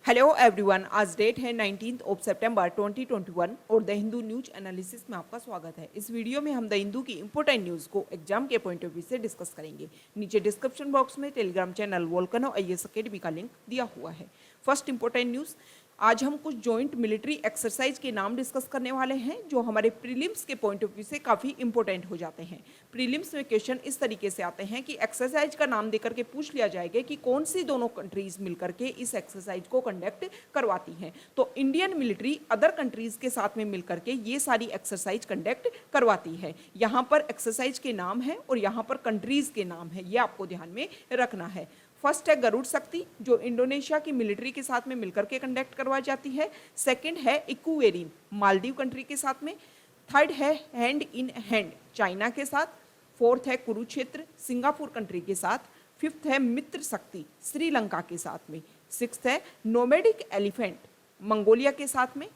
Hello everyone, आज date है 19 सितंबर 2021 और द हिंदू न्यूज एनालिसिस में आपका स्वागत है। इस वीडियो में हम द हिंदू की इंपॉर्टेंट न्यूज़ को एग्जाम के पॉइंट ऑफ व्यू से डिस्कस करेंगे। नीचे डिस्क्रिप्शन बॉक्स में Telegram channel volcano IAS academy का लिंक दिया हुआ है। फर्स्ट इंपॉर्टेंट न्यूज़, आज हम कुछ जॉइंट मिलिट्री एक्सरसाइज के नाम डिस्कस करने वाले हैं जो हमारे प्रीलिम्स के पॉइंट ऑफ व्यू से काफ़ी इंपॉर्टेंट हो जाते हैं। प्रीलिम्स में क्वेश्चन इस तरीके से आते हैं कि एक्सरसाइज का नाम देकर के पूछ लिया जाएगा कि कौन सी दोनों कंट्रीज मिलकर के इस एक्सरसाइज को कंडक्ट करवाती हैं। तो इंडियन मिलिट्री अदर कंट्रीज के साथ में मिलकर के ये सारी एक्सरसाइज कंडक्ट करवाती है। यहाँ पर एक्सरसाइज के नाम है और यहाँ पर कंट्रीज के नाम है, ये आपको ध्यान में रखना है। फर्स्ट है गरुड़ शक्ति, जो इंडोनेशिया की मिलिट्री के साथ में मिलकर के कंडक्ट करवाई जाती है। सेकंड है इक्वेरिन, मालदीव कंट्री के साथ में। थर्ड है हैंड इन हैंड, चाइना के साथ। फोर्थ है कुरुक्षेत्र, सिंगापुर कंट्री के साथ। फिफ्थ है मित्र शक्ति, श्रीलंका के साथ में। सिक्स्थ है नोमैडिक एलिफेंट, मंगोलिया के साथ में।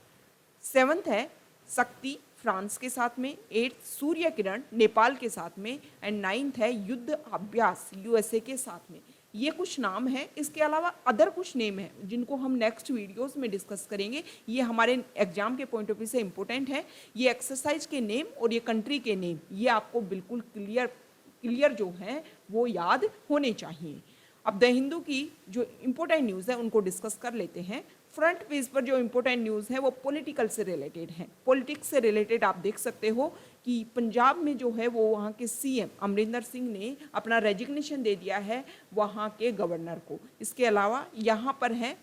सेवंथ है शक्ति, फ्रांस के साथ में। एट्थ सूर्य किरण, नेपाल के साथ में। एंड नाइन्थ है युद्ध अभ्यास, USA के साथ में। ये कुछ नाम हैं, इसके अलावा अदर कुछ नेम हैं जिनको हम नेक्स्ट वीडियोस में डिस्कस करेंगे। ये हमारे एग्जाम के पॉइंट ऑफ व्यू से इंपॉर्टेंट है। ये एक्सरसाइज के नेम और ये कंट्री के नेम, ये आपको बिल्कुल क्लियर जो है वो याद होने चाहिए। अब द हिंदू की जो इंपॉर्टेंट न्यूज़ है उनको डिस्कस कर लेते हैं। फ्रंट पेज पर जो इंपॉर्टेंट न्यूज़ है वो पॉलिटिकल से रिलेटेड है। पॉलिटिक्स से रिलेटेड आप देख सकते हो कि पंजाब में जो है वो वहाँ के CM अमरिंदर सिंह ने अपना रेजिग्नेशन दे दिया है वहाँ के गवर्नर को। इसके अलावा यहाँ पर है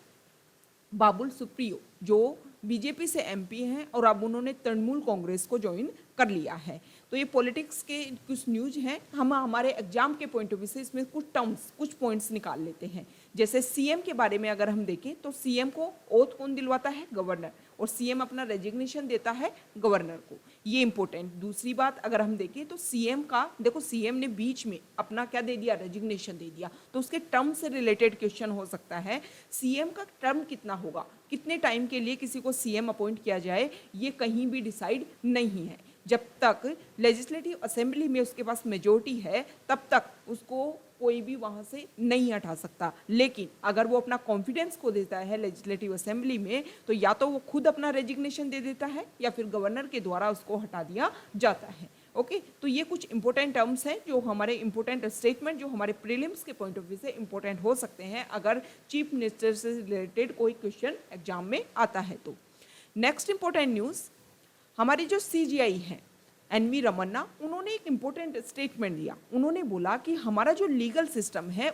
बाबुल सुप्रियो, जो BJP से MP हैं और अब उन्होंने तृणमूल कांग्रेस को ज्वाइन कर लिया है। तो ये पॉलिटिक्स के कुछ न्यूज हैं। हम हमारे एग्जाम के पॉइंट ऑफ व्यू से इसमें कुछ टर्म्स, कुछ पॉइंट्स निकाल लेते हैं। जैसे CM के बारे में अगर हम देखें तो CM को ओथ कौन दिलवाता है? गवर्नर। और CM अपना रेजिग्नेशन देता है गवर्नर को, ये इंपॉर्टेंट। दूसरी बात अगर हम देखें तो CM का देखो, CM ने बीच में अपना क्या दे दिया? रेजिग्नेशन दे दिया। तो उसके टर्म से रिलेटेड क्वेश्चन हो सकता है, CM का टर्म कितना होगा, कितने टाइम के लिए किसी को CM अपॉइंट किया जाए, ये कहीं भी डिसाइड नहीं है। जब तक लेजिस्लेटिव असेंबली में उसके पास मेजोरिटी है तब तक उसको कोई भी वहाँ से नहीं हटा सकता। लेकिन अगर वो अपना कॉन्फिडेंस को देता है लेजिस्लेटिव असेंबली में, तो या तो वो खुद अपना रेजिग्नेशन दे देता है या फिर गवर्नर के द्वारा उसको हटा दिया जाता है। ओके, तो ये कुछ इंपॉर्टेंट टर्म्स हैं जो हमारे इंपॉर्टेंट स्टेटमेंट जो हमारे प्रीलिम्स के पॉइंट ऑफ व्यू से इंपॉर्टेंट हो सकते हैं अगर चीफ मिनिस्टर से रिलेटेड कोई क्वेश्चन एग्जाम में आता है तो। नेक्स्ट इंपॉर्टेंट न्यूज़, हमारी जो CGI है NV रमन्ना, उन्होंने एक इम्पोर्टेंट स्टेटमेंट दिया। उन्होंने बोला कि हमारा जो लीगल सिस्टम है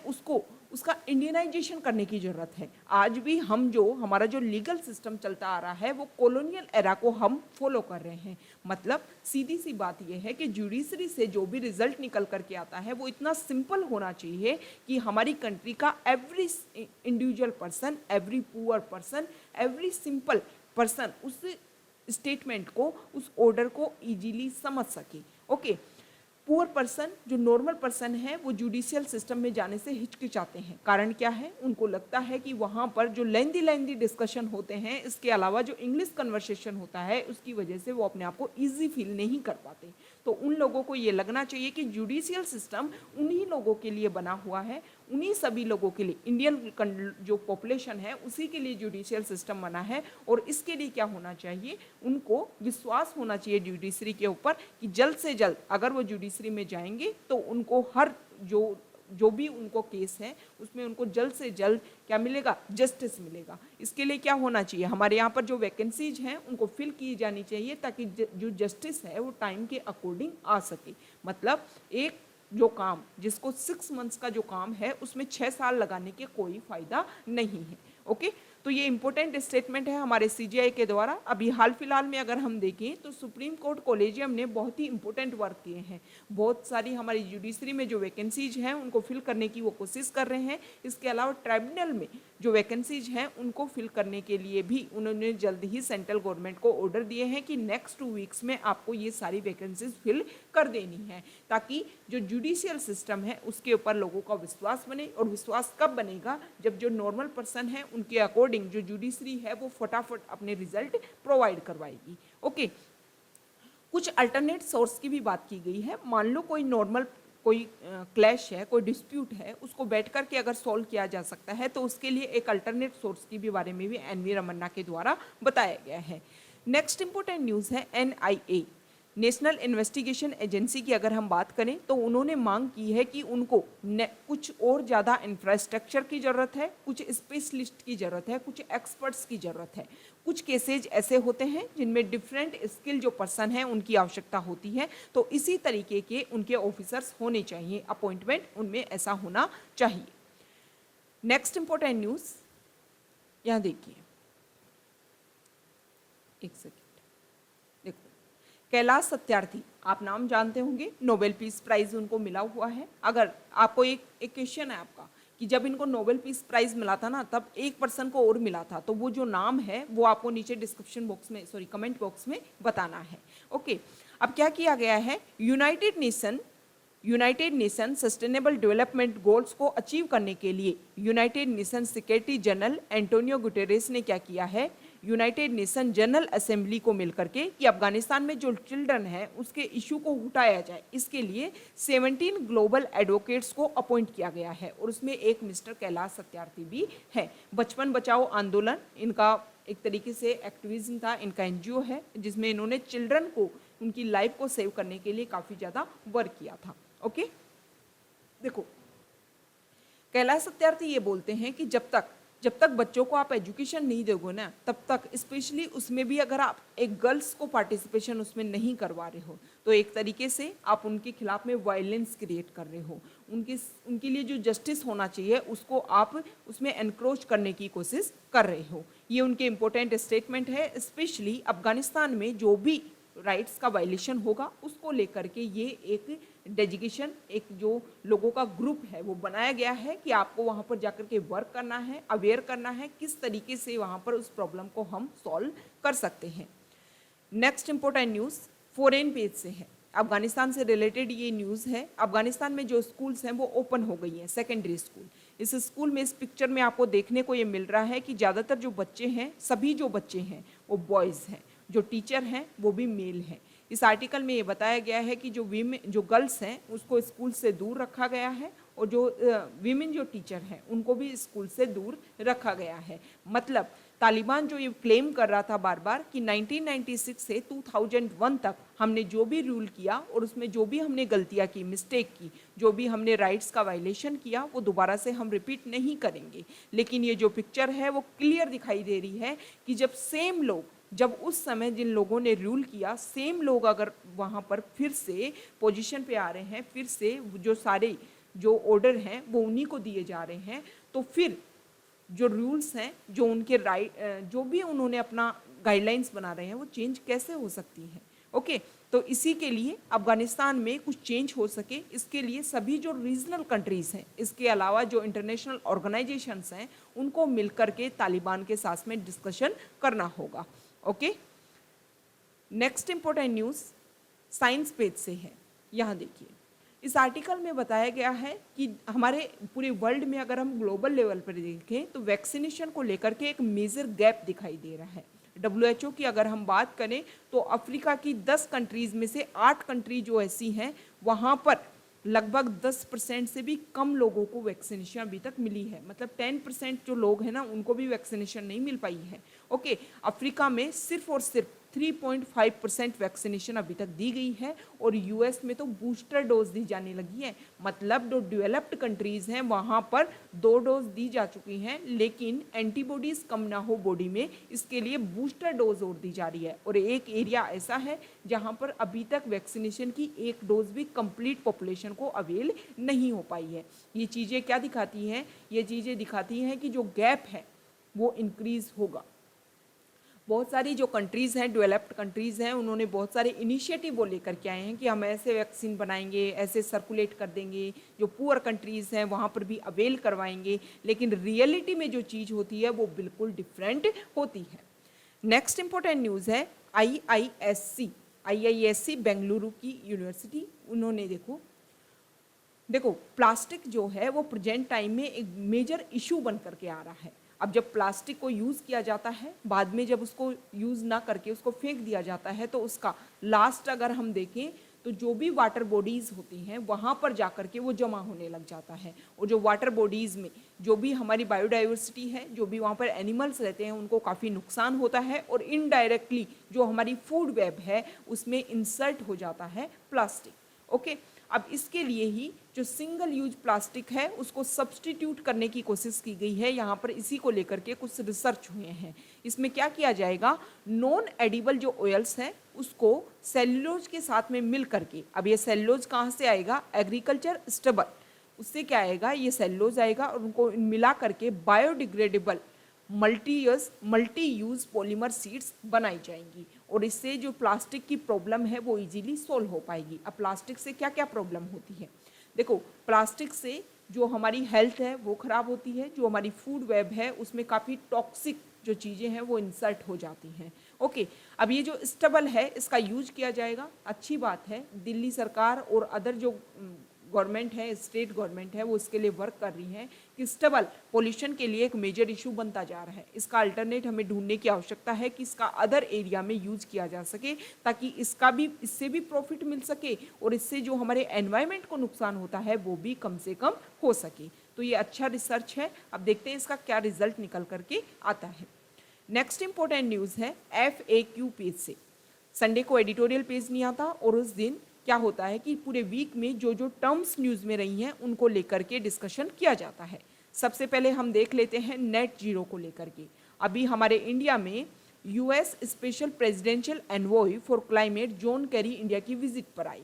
उसका इंडियनाइजेशन करने की ज़रूरत है। आज भी हमारा जो लीगल सिस्टम चलता आ रहा है वो कॉलोनियल एरा को हम फॉलो कर रहे हैं। मतलब सीधी सी बात यह है कि जुडिशरी से जो भी रिजल्ट निकल करके आता है वो इतना सिंपल होना चाहिए कि हमारी कंट्री का every individual person, every poor person, every simple person उस स्टेटमेंट को, उस ऑर्डर को इजीली समझ सके। ओके, पुअर पर्सन, जो नॉर्मल पर्सन है, वो जुडिशियल सिस्टम में जाने से हिचकिचाते हैं। कारण क्या है? उनको लगता है कि वहाँ पर जो लेंदी डिस्कशन होते हैं, इसके अलावा जो इंग्लिश कन्वर्सेशन होता है, उसकी वजह से वो अपने आप को ईजी फील नहीं कर पाते। तो उन लोगों को ये लगना चाहिए कि जुडिशियल सिस्टम उन्हीं लोगों के लिए बना हुआ है, उन्हीं सभी लोगों के लिए, इंडियन जो पॉपुलेशन है उसी के लिए जुडिशियल सिस्टम बना है। और इसके लिए क्या होना चाहिए? उनको विश्वास होना चाहिए जुडिशरी के ऊपर कि जल्द से जल्द अगर वो जुडिशरी में जाएंगे तो उनको हर जो भी उनको केस है उसमें उनको जल्द से जल्द क्या मिलेगा? जस्टिस मिलेगा। इसके लिए क्या होना चाहिए? हमारे यहाँ पर जो वैकेंसीज हैं उनको फिल की जानी चाहिए ताकि जो जस्टिस है वो टाइम के अकॉर्डिंग आ सके। मतलब एक जो काम जिसको 6 मंथ्स का जो काम है उसमें 6 साल लगाने के कोई फायदा नहीं है। ओके, तो ये इंपॉर्टेंट स्टेटमेंट है हमारे CGI के द्वारा। अभी हाल फिलहाल में अगर हम देखें तो सुप्रीम कोर्ट कॉलेजियम ने बहुत ही इंपॉर्टेंट वर्क किए हैं। बहुत सारी हमारी जुडिशरी में जो वैकेंसीज हैं उनको फिल करने की वो कोशिश कर रहे हैं। इसके अलावा ट्राइब्यूनल में जो वैकेंसीज हैं उनको फिल करने के लिए भी उन्होंने जल्द ही सेंट्रल गवर्नमेंट को ऑर्डर दिए हैं कि नेक्स्ट 2 वीक्स में आपको ये सारी वैकेंसीज फिल कर देनी है, ताकि जो जुडिशियल सिस्टम है उसके ऊपर लोगों का विश्वास बने। और विश्वास कब बनेगा? जब जो नॉर्मल पर्सन है उनके अकॉर्डिंग जो जुडिशरी है वो फटाफट अपने रिजल्ट प्रोवाइड करवाएगी। ओके, कुछ अल्टरनेट सोर्स की भी बात की गई है। मान लो कोई नॉर्मल कोई क्लैश है, कोई डिस्प्यूट है, उसको बैठ कर के अगर सॉल्व किया जा सकता है तो उसके लिए एक अल्टरनेट सोर्स की भी बारे में भी एनवी रमन्ना के द्वारा बताया गया है। नेक्स्ट इंपॉर्टेंट न्यूज़ है एनआईए, नेशनल इन्वेस्टिगेशन एजेंसी की अगर हम बात करें तो उन्होंने मांग की है कि उनको कुछ और ज़्यादा इंफ्रास्ट्रक्चर की ज़रूरत है, कुछ स्पेशलिस्ट की ज़रूरत है, कुछ एक्सपर्ट्स की ज़रूरत है। कुछ केसेज ऐसे होते हैं जिनमें डिफरेंट स्किल जो पर्सन है उनकी आवश्यकता होती है, तो इसी तरीके के उनके ऑफिसर्स होने चाहिए, अपॉइंटमेंट उनमें ऐसा होना चाहिए। नेक्स्ट इंपॉर्टेंट न्यूज़ यहाँ देखिए, एक सेकेंड, देखो कैलाश सत्यार्थी, आप नाम जानते होंगे, नोबेल पीस प्राइज उनको मिला हुआ है। अगर आपको एक क्वेश्चन है आपका कि जब इनको नोबेल पीस प्राइज मिला था ना तब एक पर्सन को और मिला था, तो वो जो नाम है वो आपको नीचे डिस्क्रिप्शन बॉक्स में, सॉरी कमेंट बॉक्स में बताना है। ओके, अब क्या किया गया है, United nation sustainable development goals को अचीव करने के लिए United nation secretary general Antonio Guterres ने क्या किया है, यूनाइटेड नेशन जनरल असेंबली को मिलकर के कि अफगानिस्तान में जो चिल्ड्रन है उसके इशू को उठाया जाए, इसके लिए 17 ग्लोबल एडवोकेट्स को अपॉइंट किया गया है और उसमें एक मिस्टर कैलाश सत्यार्थी भी है। बचपन बचाओ आंदोलन इनका एक तरीके से एक्टिविज्म था, इनका एनजीओ है जिसमें इन्होंने चिल्ड्रन को, उनकी लाइफ को सेव करने के लिए काफ़ी ज़्यादा वर्क किया था। ओके, देखो कैलाश सत्यार्थी ये बोलते हैं कि जब तक बच्चों को आप एजुकेशन नहीं दोगे ना तब तक, स्पेशली उसमें भी अगर आप एक गर्ल्स को पार्टिसिपेशन उसमें नहीं करवा रहे हो तो एक तरीके से आप उनके खिलाफ में वायलेंस क्रिएट कर रहे हो, उनके लिए जो जस्टिस होना चाहिए उसको आप उसमें एनक्रोच करने की कोशिश कर रहे हो। ये उनके इम्पोर्टेंट स्टेटमेंट है। स्पेशली अफगानिस्तान में जो भी राइट्स का वायलेशन होगा उसको लेकर के ये एक डेजिग्नेशन, एक जो लोगों का ग्रुप है वो बनाया गया है कि आपको वहाँ पर जाकर के वर्क करना है, अवेयर करना है किस तरीके से वहाँ पर उस प्रॉब्लम को हम सॉल्व कर सकते हैं। Next important news foreign page से है, अफगानिस्तान से रिलेटेड ये न्यूज़ है। अफगानिस्तान में जो स्कूल्स हैं वो ओपन हो गई हैं, सेकेंडरी स्कूल। इस स्कूल में, इस पिक्चर में आपको देखने को ये मिल रहा है कि ज़्यादातर जो बच्चे हैं, सभी जो बच्चे हैं वो बॉयज़ हैं, जो टीचर हैं वो भी मेल हैं। इस आर्टिकल में ये बताया गया है कि जो गर्ल्स हैं उसको स्कूल से दूर रखा गया है और जो वीमेन जो टीचर हैं उनको भी स्कूल से दूर रखा गया है। मतलब तालिबान जो ये क्लेम कर रहा था बार बार कि 1996 से 2001 तक हमने जो भी रूल किया और उसमें जो भी हमने गलतियां की, मिस्टेक की, जो भी हमने राइट्स का वायलेशन किया वो दोबारा से हम रिपीट नहीं करेंगे। लेकिन ये जो पिक्चर है वो क्लियर दिखाई दे रही है कि जब सेम लोग, जब उस समय जिन लोगों ने रूल किया, सेम लोग अगर वहाँ पर फिर से पोजीशन पे आ रहे हैं, फिर से जो सारे जो ऑर्डर हैं वो उन्हीं को दिए जा रहे हैं, तो फिर जो रूल्स हैं, जो उनके राइट, जो भी उन्होंने अपना गाइडलाइंस बना रहे हैं वो चेंज कैसे हो सकती है। ओके, तो इसी के लिए अफगानिस्तान में कुछ चेंज हो सके, इसके लिए सभी जो रीजनल कंट्रीज़ हैं, इसके अलावा जो इंटरनेशनल ऑर्गेनाइजेशंस हैं, उनको मिलकर के तालिबान के साथ में डिस्कशन करना होगा। Okay, next important news science page से है। यहाँ देखिए, इस आर्टिकल में बताया गया है कि हमारे पूरे वर्ल्ड में अगर हम ग्लोबल लेवल पर देखें तो वैक्सीनेशन को लेकर के एक मेजर गैप दिखाई दे रहा है। WHO की अगर हम बात करें तो अफ्रीका की 10 कंट्रीज़ में से 8 कंट्री जो ऐसी हैं वहाँ पर लगभग 10% से भी कम लोगों को वैक्सीनेशन अभी तक मिली है। मतलब 10% जो लोग हैं ना उनको भी वैक्सीनेशन नहीं मिल पाई है। ओके, अफ्रीका में सिर्फ और सिर्फ 3.5% वैक्सीनेशन अभी तक दी गई है और यूएस में तो बूस्टर डोज दी जाने लगी है। मतलब जो डेवलप्ड कंट्रीज़ हैं वहाँ पर 2 डोज दी जा चुकी हैं, लेकिन एंटीबॉडीज़ कम ना हो बॉडी में, इसके लिए बूस्टर डोज और दी जा रही है। और एक एरिया ऐसा है जहाँ पर अभी तक वैक्सीनेशन की एक डोज भी कंप्लीट पॉपुलेशन को अवेल नहीं हो पाई है। ये चीज़ें क्या दिखाती हैं? ये चीज़ें दिखाती हैं कि जो गैप है वो इंक्रीज़ होगा। बहुत सारी जो कंट्रीज़ हैं, डेवलप्ड कंट्रीज़ हैं, उन्होंने बहुत सारे इनिशिएटिव वो लेकर के आए हैं कि हम ऐसे वैक्सीन बनाएंगे, ऐसे सर्कुलेट कर देंगे, जो पुअर कंट्रीज़ हैं वहाँ पर भी अवेल करवाएंगे, लेकिन रियलिटी में जो चीज़ होती है वो बिल्कुल डिफरेंट होती है। नेक्स्ट इंपॉर्टेंट न्यूज़ है IISc बेंगलुरु की यूनिवर्सिटी। उन्होंने देखो प्लास्टिक जो है वो प्रेजेंट टाइम में एक मेजर इशू बन करके आ रहा है। अब जब प्लास्टिक को यूज़ किया जाता है, बाद में जब उसको यूज़ ना करके उसको फेंक दिया जाता है, तो उसका लास्ट अगर हम देखें तो जो भी वाटर बॉडीज़ होती हैं वहाँ पर जाकर के वो जमा होने लग जाता है, और जो वाटर बॉडीज़ में जो भी हमारी बायोडाइवर्सिटी है, जो भी वहाँ पर एनिमल्स रहते हैं, उनको काफ़ी नुकसान होता है, और इनडायरेक्टली जो हमारी फूड वेब है उसमें इंसर्ट हो जाता है प्लास्टिक। ओके, अब इसके लिए ही जो सिंगल यूज प्लास्टिक है उसको सब्स्टिट्यूट करने की कोशिश की गई है। यहाँ पर इसी को लेकर के कुछ रिसर्च हुए हैं। इसमें क्या किया जाएगा, नॉन एडिबल जो ऑयल्स हैं उसको सेल्यूलोज के साथ में मिल करके, अब ये सेल्यूलोज कहाँ से आएगा, एग्रीकल्चर स्टेबल, उससे क्या आएगा, ये सेल्यूलोज आएगा, और उनको मिला करके biodegradable multi use polymer seeds बनाई जाएंगी, और इससे जो प्लास्टिक की प्रॉब्लम है वो इजीली सोल्व हो पाएगी। अब प्लास्टिक से क्या क्या प्रॉब्लम होती है, देखो प्लास्टिक से जो हमारी हेल्थ है वो ख़राब होती है, जो हमारी फूड वेब है उसमें काफ़ी टॉक्सिक जो चीज़ें हैं वो इंसर्ट हो जाती हैं। ओके, अब ये जो स्टेबल है इसका यूज किया जाएगा, अच्छी बात है। दिल्ली सरकार और अदर जो गवर्नमेंट है, स्टेट गवर्नमेंट है, वो इसके लिए वर्क कर रही है कि स्टेबल पोल्यूशन के लिए एक मेजर इशू बनता जा रहा है। इसका अल्टरनेट हमें ढूंढने की आवश्यकता है कि इसका अदर एरिया में यूज किया जा सके, ताकि इससे भी प्रॉफिट मिल सके, और इससे जो हमारे एनवायरनमेंट को नुकसान होता है वो भी कम से कम हो सके। तो ये अच्छा रिसर्च है, अब देखते हैं इसका क्या रिजल्ट निकल करके आता है। नेक्स्ट इंपॉर्टेंट न्यूज़ है FAQ पेज से। संडे को एडिटोरियल पेज नहीं आता, और उस दिन क्या होता है कि पूरे वीक में जो जो टर्म्स न्यूज़ में रही हैं उनको लेकर के डिस्कशन किया जाता है। सबसे पहले हम देख लेते हैं नेट जीरो को लेकर के। अभी हमारे इंडिया में US special presidential envoy for climate John Kerry India की विजिट पर आई।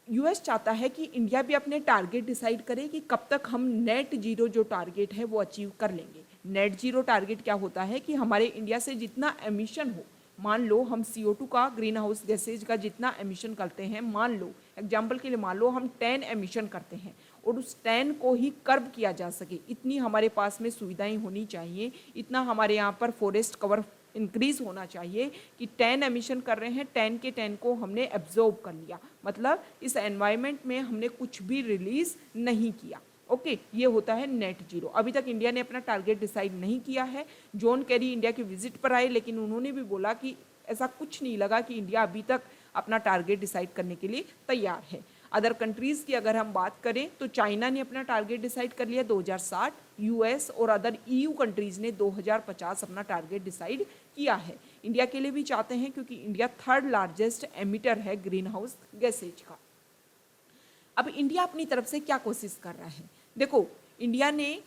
US चाहता है कि इंडिया भी अपने टारगेट डिसाइड करे कि कब तक हम नेट जीरो जो टारगेट है वो अचीव कर लेंगे। नेट जीरो टारगेट क्या होता है कि हमारे इंडिया से जितना एमिशन हो, मान लो हम CO2 का, ग्रीन हाउस गैसेज का जितना एमिशन करते हैं, मान लो एग्जाम्पल के लिए मान लो हम 10 एमिशन करते हैं, और उस 10 को ही कर्ब किया जा सके, इतनी हमारे पास में सुविधाएं होनी चाहिए, इतना हमारे यहाँ पर फॉरेस्ट कवर इंक्रीज होना चाहिए कि 10 एमिशन कर रहे हैं, 10 के 10 को हमने एब्जॉर्ब कर लिया, मतलब इस एनवायरनमेंट में हमने कुछ भी रिलीज नहीं किया। ओके, ये होता है नेट जीरो। अभी तक इंडिया ने अपना टारगेट डिसाइड नहीं किया है। जॉन केरी इंडिया की विजिट पर आए, लेकिन उन्होंने भी बोला कि ऐसा कुछ नहीं लगा कि इंडिया अभी तक अपना टारगेट डिसाइड करने के लिए तैयार है। अदर कंट्रीज़ की अगर हम बात करें तो चाइना ने अपना टारगेट डिसाइड कर लिया 2060, US और अदर EU कंट्रीज़ ने 2050 अपना टारगेट डिसाइड किया है। इंडिया के लिए भी चाहते हैं, क्योंकि इंडिया थर्ड लार्जेस्ट एमिटर है ग्रीन हाउस गैसेज का। अब इंडिया अपनी तरफ से क्या कोशिश कर रहा है, देखो इंडिया ने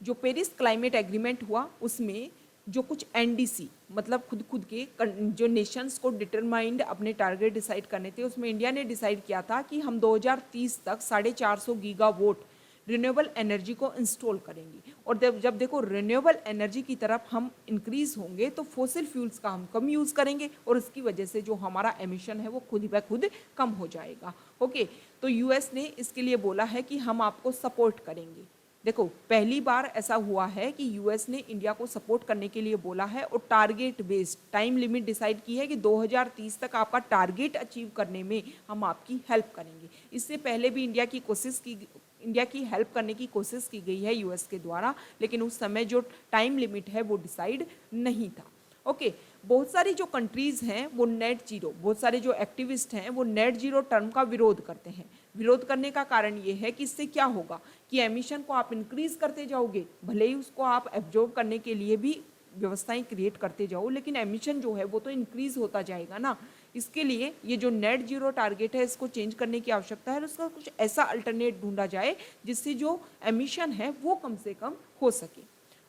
जो पेरिस क्लाइमेट एग्रीमेंट हुआ उसमें जो कुछ NDC मतलब खुद के जो नेशंस को डिटरमाइंड अपने टारगेट डिसाइड करने थे, उसमें इंडिया ने डिसाइड किया था कि हम 2030 तक 450 गीगावाट रिन्यूएबल एनर्जी को इंस्टॉल करेंगे। और जब देखो रिन्यूएबल एनर्जी की तरफ हम इंक्रीज होंगे तो फॉसिल फ्यूल्स का हम कम यूज़ करेंगे, और इसकी वजह से जो हमारा एमिशन है वो खुद ब खुद कम हो जाएगा। ओके, तो US ने इसके लिए बोला है कि हम आपको सपोर्ट करेंगे। देखो पहली बार ऐसा हुआ है कि US ने इंडिया को सपोर्ट करने के लिए बोला है, और target based time limit decide की है कि 2030 तक आपका टारगेट अचीव करने में हम आपकी हेल्प करेंगे। इससे पहले भी इंडिया की हेल्प करने की कोशिश की गई है US के द्वारा, लेकिन उस समय जो टाइम लिमिट है वो डिसाइड नहीं था। ओके, बहुत सारी जो कंट्रीज़ हैं वो नेट जीरो, बहुत सारे जो एक्टिविस्ट हैं वो नेट जीरो टर्म का विरोध करते हैं। विरोध करने का कारण ये है कि इससे क्या होगा कि एमिशन को आप इंक्रीज करते जाओगे, भले ही उसको आप एब्जॉर्ब करने के लिए भी व्यवस्थाएं क्रिएट करते जाओ, लेकिन एमिशन जो है वो तो इंक्रीज होता जाएगा ना। इसके लिए ये जो नेट जीरो टारगेट है इसको चेंज करने की आवश्यकता है, और उसका कुछ ऐसा अल्टरनेट ढूंढा जाए जिससे जो एमिशन है वो कम से कम हो सके।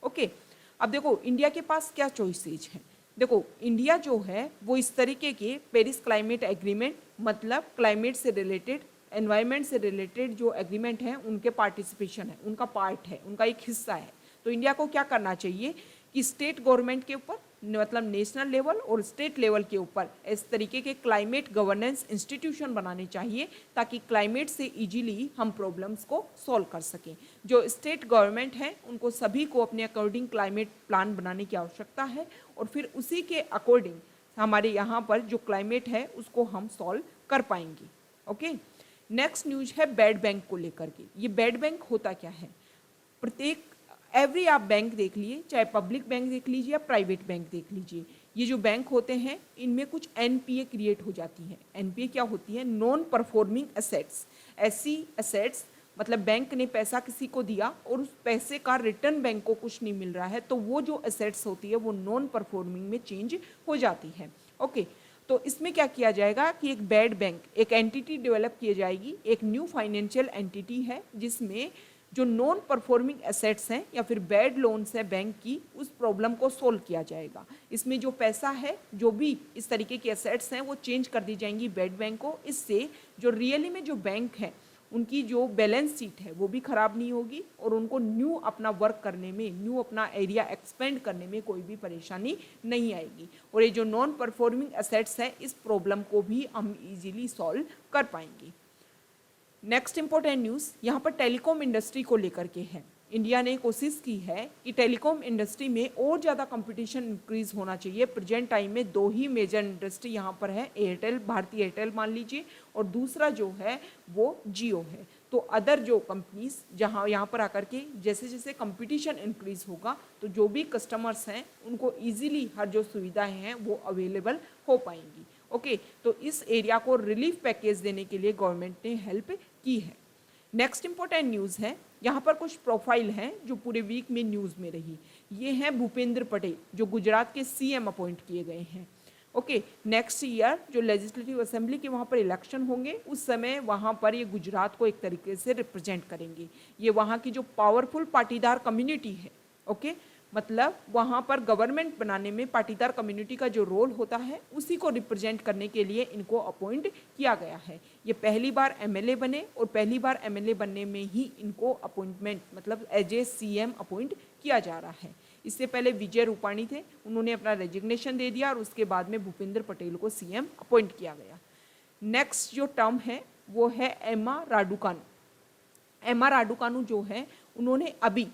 ओके, अब देखो इंडिया के पास क्या चॉइसेज हैं। देखो इंडिया जो है वो इस तरीके के पेरिस क्लाइमेट एग्रीमेंट, मतलब क्लाइमेट से रिलेटेड, एनवायरनमेंट से रिलेटेड जो एग्रीमेंट हैं उनके पार्टिसिपेशन है, उनका पार्ट है, उनका एक हिस्सा है। तो इंडिया को क्या करना चाहिए कि स्टेट गवर्नमेंट के ऊपर, मतलब नेशनल लेवल और स्टेट लेवल के ऊपर इस तरीके के क्लाइमेट गवर्नेंस इंस्टीट्यूशन बनाने चाहिए, ताकि क्लाइमेट से इजीली हम प्रॉब्लम्स को सॉल्व कर सकें। जो स्टेट गवर्नमेंट है उनको सभी को अपने अकॉर्डिंग क्लाइमेट प्लान बनाने की आवश्यकता है, और फिर उसी के अकॉर्डिंग हमारे यहाँ पर जो क्लाइमेट है उसको हम सॉल्व कर पाएंगे। ओके, नेक्स्ट न्यूज है बेड बैंक को लेकर के। ये बेड बैंक होता क्या है, प्रत्येक एवरी आप बैंक देख लीजिए, चाहे पब्लिक बैंक देख लीजिए या प्राइवेट बैंक देख लीजिए, ये जो बैंक होते हैं इनमें कुछ एनपीए क्रिएट हो जाती है। एनपीए क्या होती है? Non performing assets. ऐसी एसेट्स मतलब बैंक ने पैसा किसी को दिया और उस पैसे का रिटर्न बैंक को कुछ नहीं मिल रहा है, तो वो जो एसेट्स होती है वो नॉन परफॉर्मिंग में चेंज हो जाती है। ओके, तो इसमें क्या किया जाएगा कि एक बैड बैंक, एक एंटिटी डेवलप की जाएगी, एक न्यू फाइनेंशियल एंटिटी है जिसमें जो नॉन परफॉर्मिंग एसेट्स हैं या फिर बैड लोन्स है बैंक की, उस प्रॉब्लम को सोल्व किया जाएगा। इसमें जो पैसा है, जो भी इस तरीके की एसेट्स हैं वो चेंज कर दी जाएंगी बैड बैंक को। इससे जो रियली में जो बैंक है उनकी जो बैलेंस शीट है वो भी ख़राब नहीं होगी और उनको न्यू अपना वर्क करने में, न्यू अपना एरिया एक्सपेंड करने में कोई भी परेशानी नहीं आएगी। और ये जो नॉन परफॉर्मिंग एसेट्स है इस प्रॉब्लम को भी हम इजीली सॉल्व कर पाएंगे। नेक्स्ट इंपॉर्टेंट न्यूज़ यहाँ पर टेलीकॉम इंडस्ट्री को लेकर के है। इंडिया ने कोशिश की है कि टेलीकॉम इंडस्ट्री में और ज़्यादा कंपटीशन इंक्रीज होना चाहिए। प्रेजेंट टाइम में दो ही मेजर इंडस्ट्री यहाँ पर है, एयरटेल, भारतीय एयरटेल मान लीजिए, और दूसरा जो है वो जियो है। तो अदर जो कंपनीज जहाँ यहाँ पर आकर के जैसे जैसे कंपटीशन इंक्रीज होगा तो जो भी कस्टमर्स हैं उनको ईजिली हर जो सुविधाएं हैं वो अवेलेबल हो पाएंगी। ओके, तो इस एरिया को रिलीफ पैकेज देने के लिए गवर्नमेंट ने हेल्प की है। नेक्स्ट इंपॉर्टेंट न्यूज़ है, यहाँ पर कुछ प्रोफाइल हैं जो पूरे वीक में न्यूज़ में रही। ये हैं भूपेंद्र पटेल जो गुजरात के सीएम अपॉइंट किए गए हैं। ओके, नेक्स्ट ईयर जो लेजिस्लेटिव असेंबली के वहाँ पर इलेक्शन होंगे उस समय वहाँ पर ये गुजरात को एक तरीके से रिप्रेजेंट करेंगे। ये वहाँ की जो पावरफुल पाटीदार कम्युनिटी है, ओके, मतलब वहाँ पर गवर्नमेंट बनाने में पाटीदार कम्युनिटी का जो रोल होता है उसी को रिप्रेजेंट करने के लिए इनको अपॉइंट किया गया है। ये पहली बार एमएलए बने और पहली बार एमएलए बनने में ही इनको अपॉइंटमेंट मतलब एज ए सीएम अपॉइंट किया जा रहा है। इससे पहले विजय रूपाणी थे, उन्होंने अपना रेजिग्नेशन दे दिया और उसके बाद में भूपेंद्र पटेल को सीएम अपॉइंट किया गया। नेक्स्ट जो टर्म है वो है एमा राडुकानु। एमा राडुकानु जो है उन्होंने अभी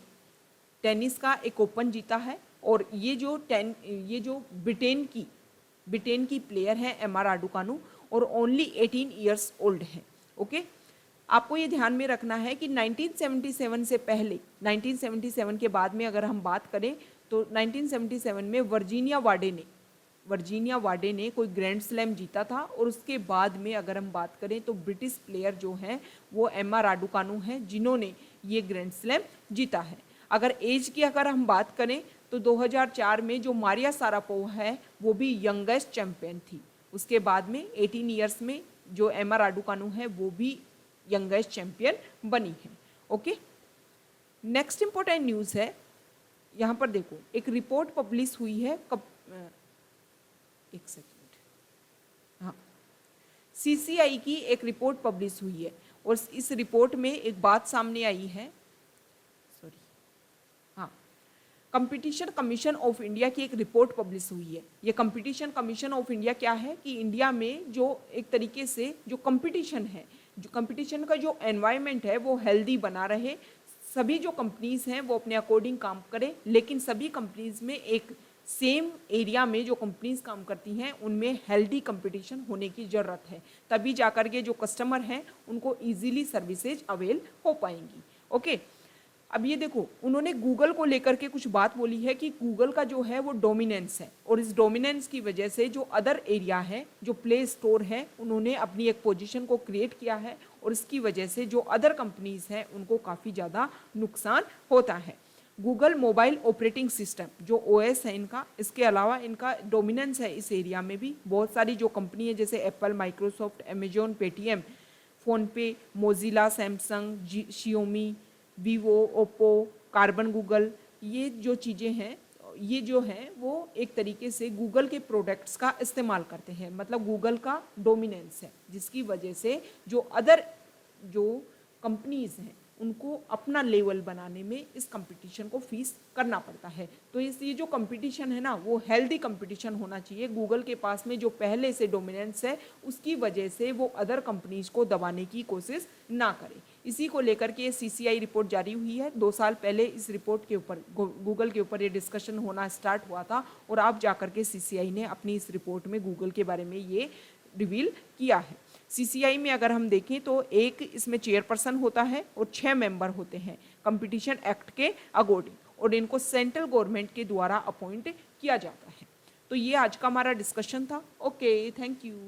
टेनिस का एक ओपन जीता है और ये जो ब्रिटेन की प्लेयर है एमा राडुकानु और ओनली 18 ईयर्स ओल्ड है। ओके, आपको ये ध्यान में रखना है कि 1977 से पहले, 1977 के बाद में अगर हम बात करें तो 1977 में वर्जीनिया वाडे ने कोई ग्रैंड स्लैम जीता था और उसके बाद में अगर हम बात करें तो ब्रिटिश प्लेयर जो हैं वो एमा राडुकानु हैं जिन्होंने ये ग्रैंड स्लैम जीता है। अगर एज की अगर हम बात करें तो 2004 में जो मारिया सारापोवा है वो भी यंगेस्ट चैंपियन थी। उसके बाद में 18 ईयर्स में जो एमा राडुकानु है वो भी यंगेस्ट चैंपियन बनी है। ओके, नेक्स्ट इंपॉर्टेंट न्यूज़ है, यहाँ पर देखो एक रिपोर्ट पब्लिश हुई है एक सेकेंड, हाँ, सीसीआई की एक रिपोर्ट पब्लिश हुई है और इस रिपोर्ट में एक बात सामने आई है, कंपटीशन कमीशन ऑफ इंडिया की एक रिपोर्ट पब्लिश हुई है। ये कंपटीशन कमीशन ऑफ इंडिया क्या है कि इंडिया में जो एक तरीके से जो कंपटीशन है, जो कंपटीशन का जो एनवायरनमेंट है वो हेल्दी बना रहे, सभी जो कंपनीज हैं वो अपने अकॉर्डिंग काम करें, लेकिन सभी कंपनीज में एक सेम एरिया में जो कंपनीज काम करती हैं उनमें हेल्दी कंपटीशन होने की ज़रूरत है, तभी जाकर के जो कस्टमर हैं उनको ईजिली सर्विसेज अवेल हो पाएंगी। ओके, अब ये देखो उन्होंने गूगल को लेकर के कुछ बात बोली है कि गूगल का जो है वो डोमिनेंस है और इस डोमिनेंस की वजह से जो अदर एरिया है, जो प्ले स्टोर है, उन्होंने अपनी एक पोजीशन को क्रिएट किया है और इसकी वजह से जो अदर कंपनीज हैं उनको काफ़ी ज़्यादा नुकसान होता है। गूगल मोबाइल ऑपरेटिंग सिस्टम जो ओएस है इनका, इसके अलावा इनका डोमिनेंस है इस एरिया में भी। बहुत सारी जो कंपनी है जैसे Apple, Microsoft, Amazon, Paytm, PhonePe, Mozilla, Samsung, Xiaomi, Vivo, Oppo, carbon Google, ये जो चीज़ें हैं ये जो हैं वो एक तरीके से गूगल के प्रोडक्ट्स का इस्तेमाल करते हैं, मतलब गूगल का डोमिनेंस है, जिसकी वजह से जो अदर जो कंपनीज हैं उनको अपना लेवल बनाने में इस कंपटीशन को फेस करना पड़ता है। तो ये जो कंपटीशन है ना वो हेल्दी कंपटीशन होना चाहिए। गूगल के पास में जो पहले से डोमिनेंस है उसकी वजह से वो अदर कंपनीज को दबाने की कोशिश ना करे। इसी को लेकर के सीसीआई रिपोर्ट जारी हुई है। 2 साल पहले इस रिपोर्ट के ऊपर गूगल के ऊपर ये डिस्कशन होना स्टार्ट हुआ था और अब जाकर के सीसीआई ने अपनी इस रिपोर्ट में गूगल के बारे में ये रिवील किया है। सीसीआई में अगर हम देखें तो एक इसमें चेयरपर्सन होता है और 6 मेंबर होते हैं कंपटीशन एक्ट के अकॉर्डिंग, और इनको सेंट्रल गवर्नमेंट के द्वारा अपॉइंट किया जाता है। तो ये आज का हमारा डिस्कशन था। Okay, thank you.